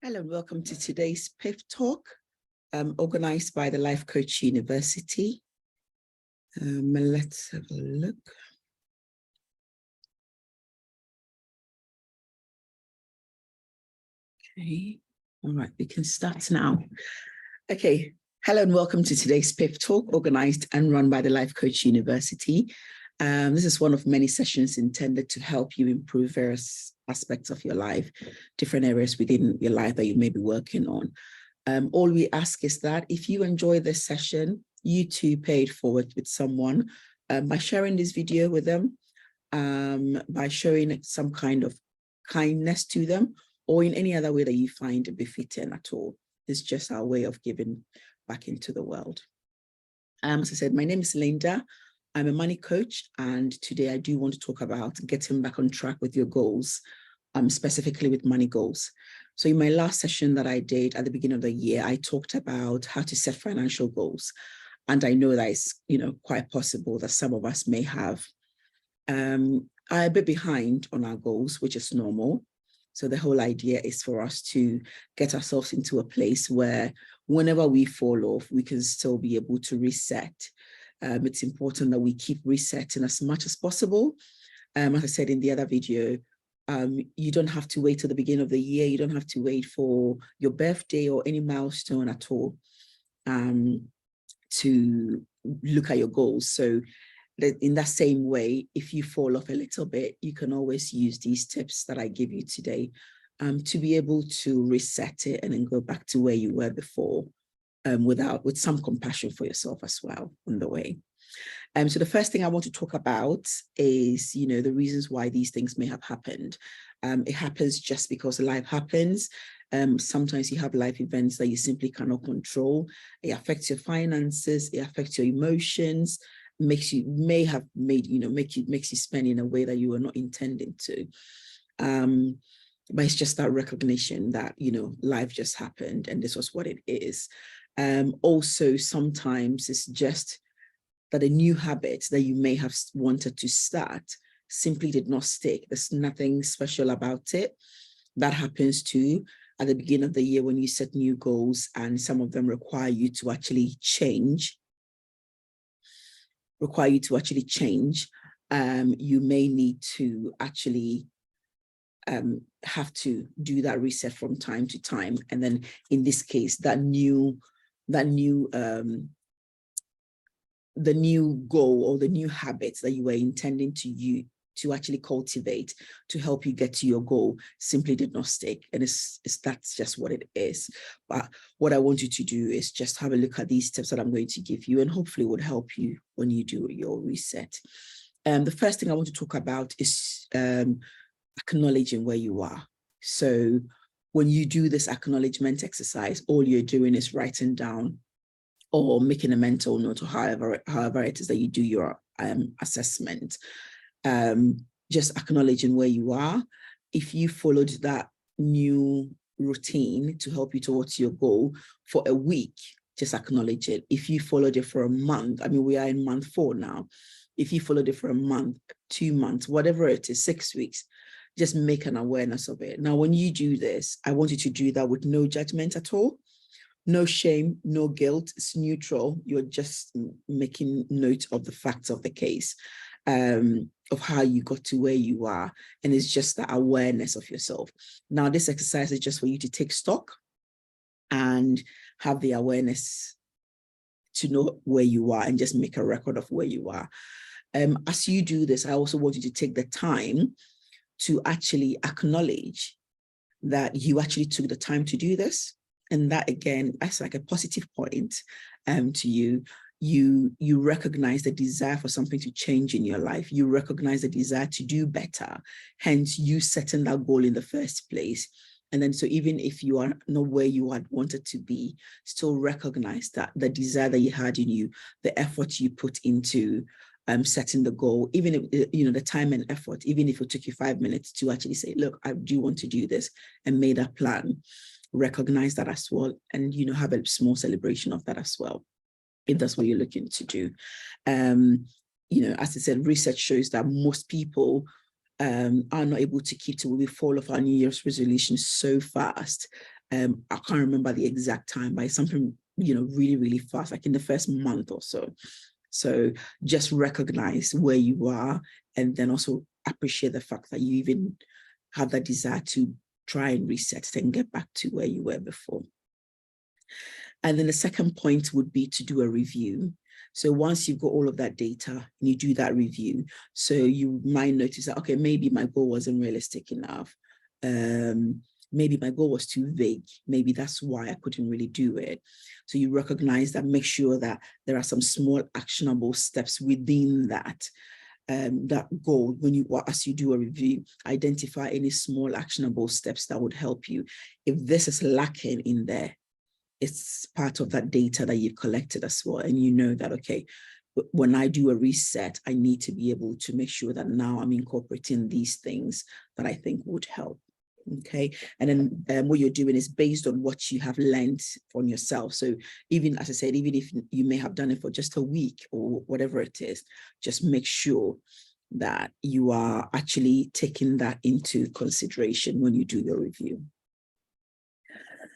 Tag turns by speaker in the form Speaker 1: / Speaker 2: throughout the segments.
Speaker 1: Hello and welcome to today's PIF Talk, organized by the Life Coach University. Let's have a look. Okay, all right, we can start now. Okay, hello and welcome to today's PIF Talk, organized and run by the Life Coach University. This is one of many sessions intended to help you improve various aspects of your life, different areas within your life that you may be working on. All we ask is that if you enjoy this session, you too pay it forward with someone by sharing this video with them, by showing some kind of kindness to them, or in any other way that you find befitting at all. It's just our way of giving back into the world. As I said, my name is Linda. I'm a money coach, and today I do want to talk about getting back on track with your goals, specifically with money goals. So in my last session that I did at the beginning of the year, I talked about how to set financial goals. And I know that it's, quite possible that some of us may have are a bit behind on our goals, which is normal. So the whole idea is for us to get ourselves into a place where whenever we fall off, we can still be able to reset. It's important that we keep resetting as much as possible. As I said in the other video, you don't have to wait till the beginning of the year. You don't have to wait for your birthday or any milestone at all to look at your goals. So in that same way, if you fall off a little bit, you can always use these tips that I give you today to be able to reset it and then go back to where you were before. With some compassion for yourself as well on the way. So the first thing I want to talk about is, the reasons why these things may have happened. It happens just because life happens. Sometimes you have life events that you simply cannot control. It affects your finances. It affects your emotions. Makes you spend in a way that you were not intending to. But it's just that recognition that, life just happened and this was what it is. Also, sometimes it's just that a new habit that you may have wanted to start simply did not stick. There's nothing special about it. That happens too at the beginning of the year when you set new goals, and some of them require you to actually change. You may need to actually have to do that reset from time to time. And then in this case, the new goal or the new habits that you were intending to actually cultivate to help you get to your goal simply did not stick. And that's just what it is. But what I want you to do is just have a look at these tips that I'm going to give you, and hopefully it would help you when you do your reset. The first thing I want to talk about is acknowledging where you are. So when you do this acknowledgement exercise, all you're doing is writing down or making a mental note, or however it is that you do your assessment. Just acknowledging where you are. If you followed that new routine to help you towards your goal for a week, just acknowledge it. If you followed it for a month, we are in month 4 now. If you followed it for a month, 2 months, whatever it is, 6 weeks, just make an awareness of it. Now, when you do this, I want you to do that with no judgment at all. No shame, no guilt. It's neutral. You're just making note of the facts of the case, of how you got to where you are. And it's just the awareness of yourself. Now, this exercise is just for you to take stock and have the awareness to know where you are and just make a record of where you are. As you do this, I also want you to take the time to actually acknowledge that you actually took the time to do this. And that, again, that's like a positive point to you. You recognize the desire for something to change in your life. You recognize the desire to do better, hence you setting that goal in the first place. And then, so even if you are not where you had wanted to be, still recognize that the desire that you had in you, the effort you put into setting the goal, even if, the time and effort, even if it took you 5 minutes to actually say, look, I do want to do this, and made a plan, recognize that as well. And, have a small celebration of that as well, if that's what you're looking to do. As I said, research shows that most people are not able to keep to, we fall off our New Year's resolutions so fast I can't remember the exact time, but it's something, really, really fast, like in the first month or so. So just recognize where you are, and then also appreciate the fact that you even have that desire to try and reset and get back to where you were before. And then the second point would be to do a review. So once you've got all of that data and you do that review, so you might notice that, okay, maybe my goal wasn't realistic enough. Maybe my goal was too vague. Maybe that's why I couldn't really do it. So you recognize that, make sure that there are some small actionable steps within that goal. As you do a review, identify any small actionable steps that would help you. If this is lacking in there, it's part of that data that you've collected as well. And you know that, okay, when I do a reset, I need to be able to make sure that now I'm incorporating these things that I think would help. Okay. And then what you're doing is based on what you have learned from yourself. So even, as I said, even if you may have done it for just a week or whatever it is, just make sure that you are actually taking that into consideration when you do your review.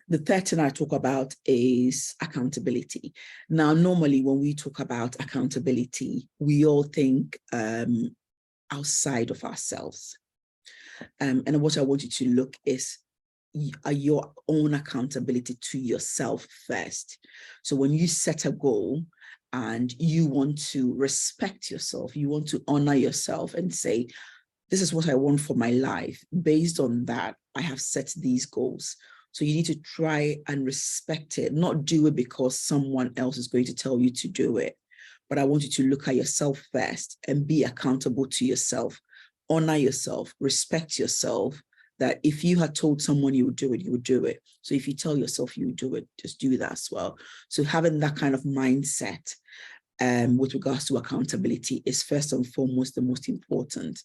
Speaker 1: The third thing I talk about is accountability. Now, normally when we talk about accountability, we all think outside of ourselves. And what I want you to look is your own accountability to yourself first. So when you set a goal and you want to respect yourself, you want to honor yourself and say, this is what I want for my life. Based on that, I have set these goals. So you need to try and respect it, not do it because someone else is going to tell you to do it. But I want you to look at yourself first and be accountable to yourself. Honor yourself, respect yourself, that if you had told someone you would do it, you would do it. So if you tell yourself you would do it, just do that as well. So having that kind of mindset with regards to accountability is first and foremost the most important.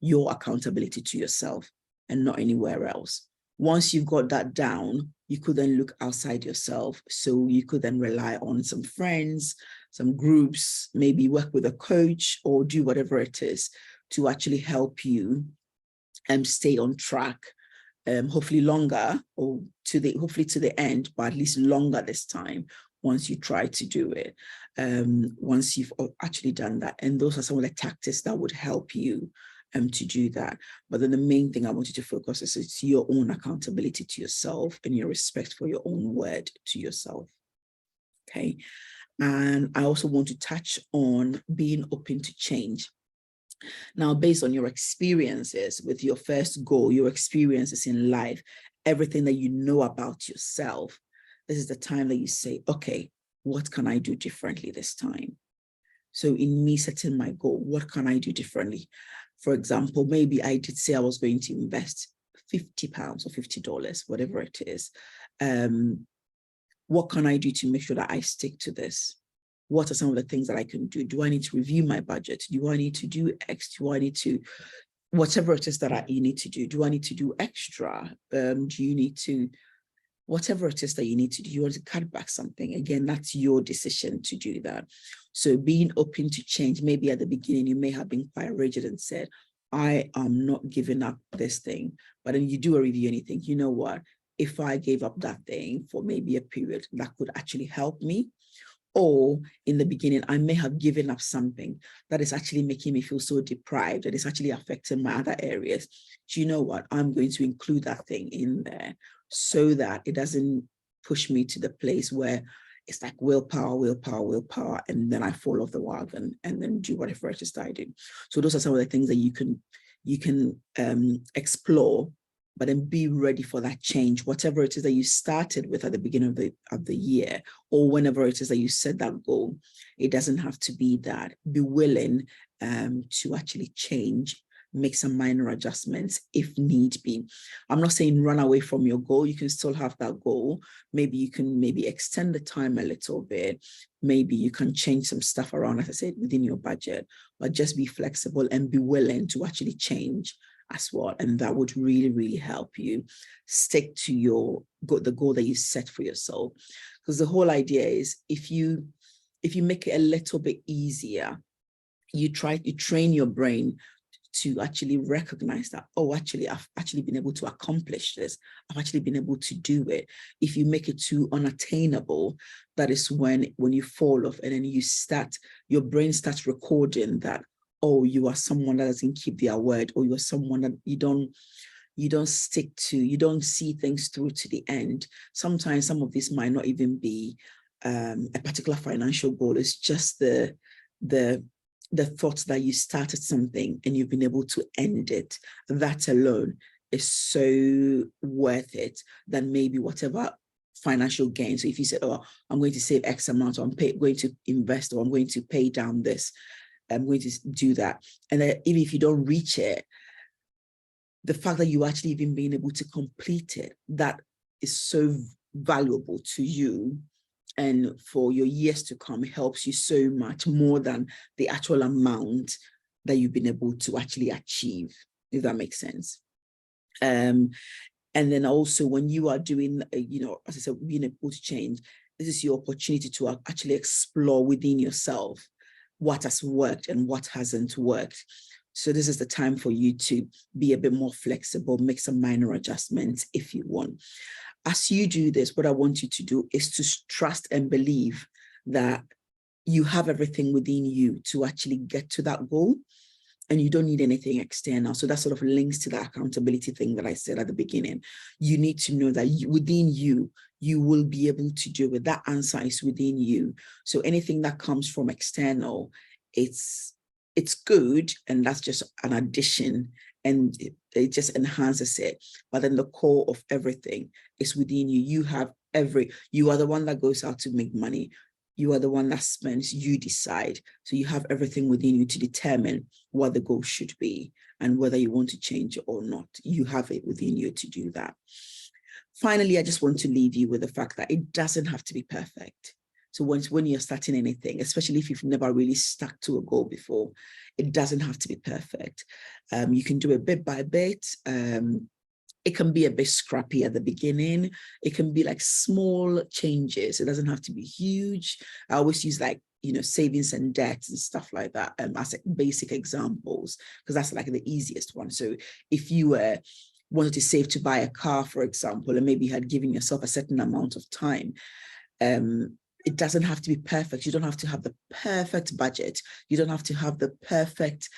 Speaker 1: Your accountability to yourself and not anywhere else. Once you've got that down, you could then look outside yourself. So you could then rely on some friends, some groups, maybe work with a coach or do whatever it is to actually help you stay on track, hopefully longer or hopefully to the end, but at least longer this time once you try to do it, once you've actually done that. And those are some of the tactics that would help you to do that. But then the main thing I want you to focus is it's your own accountability to yourself and your respect for your own word to yourself. Okay. And I also want to touch on being open to change. Now, based on your experiences with your first goal, your experiences in life, everything that you know about yourself, this is the time that you say, okay, what can I do differently this time? So in me setting my goal, what can I do differently? For example, maybe I did say I was going to invest £50 or $50, whatever it is. What can I do to make sure that I stick to this? What are some of the things that I can do? Do I need to review my budget? Do I need to do X? Do I need to, whatever it is that you need to do I need to do extra? Do you need to, whatever it is that you need to do, you want to cut back something? Again, that's your decision to do that. So being open to change, maybe at the beginning, you may have been quite rigid and said, I am not giving up this thing. But then you do a review and you think, you know what? If I gave up that thing for maybe a period, that could actually help me. Or in the beginning, I may have given up something that is actually making me feel so deprived, that is actually affecting my other areas. Do you know what? I'm going to include that thing in there so that it doesn't push me to the place where it's like willpower, and then I fall off the wagon and then do whatever it is that I do. So those are some of the things that you can explore, but then be ready for that change, whatever it is that you started with at the beginning of the year, or whenever it is that you set that goal. It doesn't have to be that. Be willing to actually change, make some minor adjustments if need be. I'm not saying run away from your goal. You can still have that goal. Maybe you can extend the time a little bit. Maybe you can change some stuff around, as I said, within your budget, but just be flexible and be willing to actually change as well. And that would really, really help you stick to the goal that you set for yourself. Because the whole idea is if you make it a little bit easier, you train your brain to actually recognize that, oh, actually, I've actually been able to accomplish this. I've actually been able to do it. If you make it too unattainable, that is when you fall off, and then your brain starts recording that, oh, you are someone that doesn't keep their word, or you are someone that you don't stick to, you don't see things through to the end. Sometimes some of this might not even be a particular financial goal. It's just the thought that you started something and you've been able to end it. That alone is so worth it than maybe whatever financial gain. So if you say, oh, I'm going to save X amount, or I'm going to invest, or I'm going to pay down this, I'm going to do that. And then even if you don't reach it, the fact that you actually even being able to complete it, that is so valuable to you. And for your years to come, helps you so much more than the actual amount that you've been able to actually achieve, if that makes sense. And then also when you are doing, as I said, being able to change, this is your opportunity to actually explore within yourself what has worked and what hasn't worked. So this is the time for you to be a bit more flexible, make some minor adjustments if you want. As you do this, what I want you to do is to trust and believe that you have everything within you to actually get to that goal, and you don't need anything external. So that sort of links to that accountability thing that I said at the beginning. You need to know that within you, you will be able to do it. That answer is within you. So anything that comes from external, it's good, and that's just an addition, and it just enhances it. But then the core of everything is within you. You are the one that goes out to make money. You are the one that spends, you decide. So you have everything within you to determine what the goal should be and whether you want to change it or not. You have it within you to do that. Finally, I just want to leave you with the fact that it doesn't have to be perfect. So when you're starting anything, especially if you've never really stuck to a goal before, it doesn't have to be perfect. You can do it bit by bit. It can be a bit scrappy at the beginning. It can be like small changes. It doesn't have to be huge. I always use savings and debts and stuff like that as basic examples, because that's like the easiest one. So if you wanted to save to buy a car, for example, and maybe you had given yourself a certain amount of time, it doesn't have to be perfect. You don't have to have the perfect budget. You don't have to have the perfect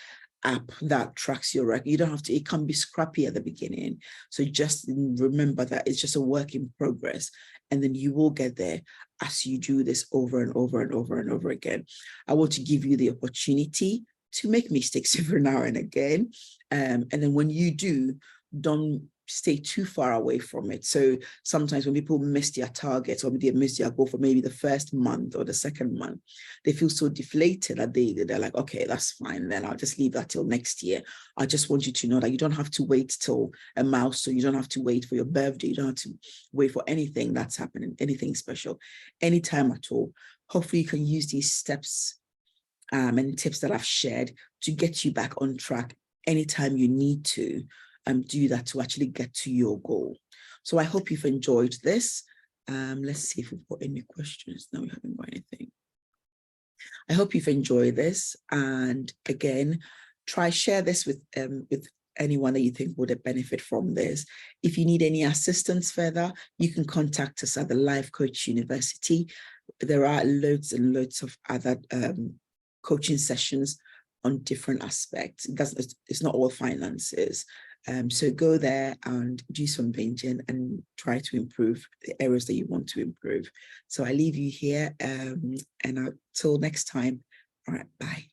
Speaker 1: app that tracks your record. You don't have to, it can be scrappy at the beginning. So just remember that it's just a work in progress, and then you will get there as you do this over and over and over and over again. I want to give you the opportunity to make mistakes every now and again. And then when you do, don't stay too far away from it. So sometimes when people miss their targets, or they miss their goal for maybe the first month or the second month, they feel so deflated that they're like, okay, that's fine, then I'll just leave that till next year. I just want you to know that you don't have to wait till a milestone. You don't have to wait for your birthday. You don't have to wait for anything that's happening, anything special, anytime at all. Hopefully you can use these steps and tips that I've shared to get you back on track anytime you need to do that to actually get to your goal. So I hope you've enjoyed this. Let's see if we've got any questions. No, we haven't got anything. I hope you've enjoyed this. And again, share this with anyone that you think would benefit from this. If you need any assistance further, you can contact us at the Life Coach University. There are loads and loads of other coaching sessions on different aspects. It's not all finances. So go there and do some binging and try to improve the areas that you want to improve. So I leave you here, and until next time, all right, bye.